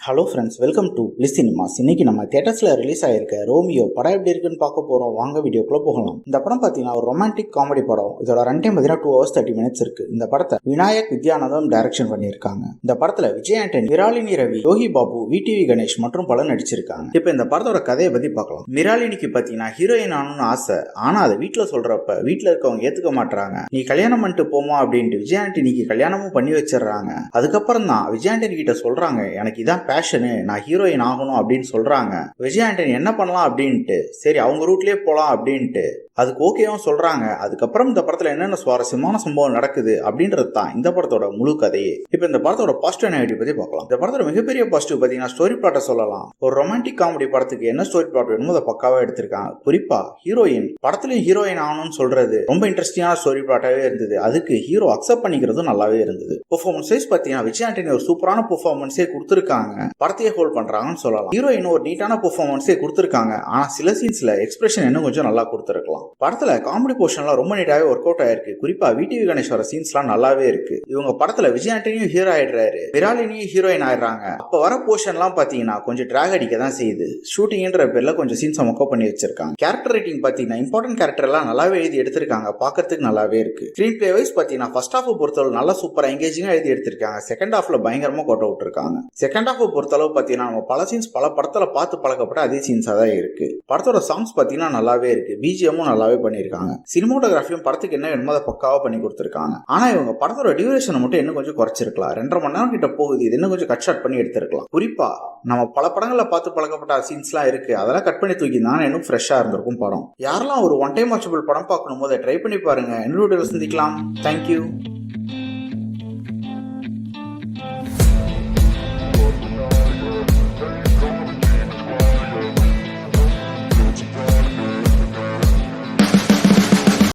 Hello friends, welcome to bliss cinemas. இன்னைக்கு நம்ம தியேட்டர்ஸ்ல release ஆயிருக்க ரோமியோ படம் எப்படி இருக்குன்னு பார்க்க போறோம். வாங்க வீடியோக்குள்ள போகலாம். இந்த படம் பார்த்தீங்கன்னா ஒரு ரொமான்டிக் காமெடி படம். இதோட ரன் டைம் பார்த்தீங்கன்னா 2 hours 30 minutes இருக்கு. இந்த படத்தை விநாயக் வித்யானந்தம் டைரக்ஷன் பண்ணியிருக்காங்க. இந்த படத்துல விஜய் ஆண்டனி, மிராலினி ரவி, யோகி பாபு, விடிவி கணேஷ் மற்றும் பலர் நடிச்சிருக்காங்க. இப்போ இந்த படத்தோட கதையை பத்தி பார்க்கலாம். மிராலினிக்கு பார்த்தீங்கன்னா ஹீரோயின் ஆகணும்னு ஆசை. ஆனா அதை வீட்டுல சொல்றப்ப வீட்டுல இருக்கவங்க ஏத்துக்க மாட்டாங்க. நீ கல்யாணம் பண்ணிட்டு போமா அப்படின்ட்டு விஜய் ஆண்டனிக்கு கல்யாணமும் பண்ணி வச்சிடறாங்க. அதுக்கப்புறம் தான் விஜய் ஆண்டனி கிட்ட சொல்றாங்க, எனக்கு இதான் பேஷனு, நான் ஹீரோயின் ஆகணும் அப்படின்னு சொல்றாங்க. விஜய் ஆண்டனி என்ன பண்ணலாம் அப்படின்ட்டு, சரி அவங்க ரூட்லயே போலாம் அப்படின்ட்டு அதுக்கு ஓகேவும் சொல்றாங்க. அதுக்கப்புறம் இந்த படத்துல என்னென்ன சுவாரஸ்யமான சம்பவம் நடக்குது அப்படின்றது தான் இந்த படத்தோட முழு கதையே. இப்ப இந்த படத்தோட பாசிட்டிவ் நெகட்டிவ் பத்தி பார்க்கலாம். இந்த படத்தோட மிகப்பெரிய பாசிட்டிவ் பாத்தீங்கன்னா ஸ்டோரி பிளாட்டை சொல்லலாம். ஒரு ரொமான்டிக் காமெடி படத்துக்கு என்ன ஸ்டோரி பிளாட் வேணுமோ அதை பக்காவா எடுத்திருக்காங்க. குறிப்பா ஹீரோயின் படத்துலயும் ஹீரோயின் ஆகணும்னு சொல்றது ரொம்ப இன்ட்ரெஸ்டிங்கான ஸ்டோரி பிளாட்டாவே இருந்தது. அதுக்கு ஹீரோ அக்செப்ட் பண்ணிக்கிறதும் நல்லாவே இருந்தது. பெர்ஃபார்மன்ஸ் வைஸ் பாத்தீங்கன்னா விஜய் ஆண்டனி ஒரு சூப்பரான பெர்ஃபார்மன்ஸே கொடுத்திருக்காங்க. படத்தையே ஹோல்ட் பண்றாங்கன்னு சொல்லலாம். ஹீரோயின் ஒரு நீட்டான பெர்ஃபார்மன்ஸே கொடுத்திருக்காங்க. ஆனா சில சீன்ஸ்ல எக்ஸ்பிரஷன் இன்னும் கொஞ்சம் நல்லா கொடுத்திருக்கலாம். படத்துல காமெடி போர்ஷன்லாம் ரொம்ப நீட்டாவே ஒர்க் அவுட் ஆயிருக்கு. குறிப்பா விடிவி கணேஷ் வர சீன்ஸ்லாம் நல்லாவே இருக்கு. இவங்க படத்துல விஜய் ஆண்டனியும் ஹீரோ ஆயிடுறாரு, மிராலினியும் ஹீரோயின் ஆயிடுறாங்க. அப்ப வர போர்ஷன்லாம் பாத்தீங்கன்னா கொஞ்சம் டிராக் அடிக்க தான் செய்யுது. ஷூட்டிங்ன்ற பேர்ல கொஞ்சம் சீன்ஸ் மொக்க பண்ணி வச்சிருக்காங்க. கேரக்டர் ரைட்டிங் பாத்தீங்கன்னா இம்பார்ட்டன்ட் கேரக்டர் எல்லாம் நல்லாவே எழுதி எடுத்திருக்காங்க. பாக்கிறதுக்கு நல்லாவே இருக்கு. ஸ்கிரீன் பிளே வைஸ் பாத்தீங்கன்னா ஃபர்ஸ்ட் ஹாஃப் பொறுத்தளவு நல்லா சூப்பரா எங்கேஜிங்கா எழுதி எடுத்திருக்காங்க. செகண்ட் ஹாஃப்ல பயங்கரமா கோட் அவுட் இருக்காங்க. செகண்ட் ஹாஃப் பொறுத்தளவு பாத்தீங்கன்னா நம்ம பல சீன்ஸ் பல படத்துல பார்த்து பழக்கப்பட்ட அதே சீன்ஸா தான் இருக்கு. படத்தோட சாங்ஸ் பாத்தீங்கன்னா நல்லாவே இருக்கு. பிஜிஎம்மும் நல்லாவே பண்ணிருக்காங்க. சினிமோட்டோகிராஃபியும் படத்துக்கு என்ன வேணுமோ அதை பக்காவா பண்ணி கொடுத்திருக்காங்க. ஆனா இவங்க படத்தோட டியூரேஷனை மட்டும் இன்னும் கொஞ்சம் குறைச்சிருக்கலாம். 2.5 மணி நேரம் கிட்ட போகுது. இது இன்னும் கொஞ்சம் கட் ஷாட் பண்ணி எடுத்திருக்கலாம். குறிப்பா நம்ம பல படங்கள்ல பார்த்து பழக்கப்பட்ட சீன்ஸ்லாம் இருக்கு, அதெல்லாம் கட் பண்ணி தூக்கி தான் இன்னும் ஃப்ரெஷ்ஷா இருந்திருக்கும் படம். யாரெல்லாம் ஒரு ஒன் டைம் வாட்சபிள் படம் பார்க்கணும் போது ட்ரை பண்ணி பாருங்க. இன்னொரு வீடியோல சந்திக்கலாம். தேங்க்யூ.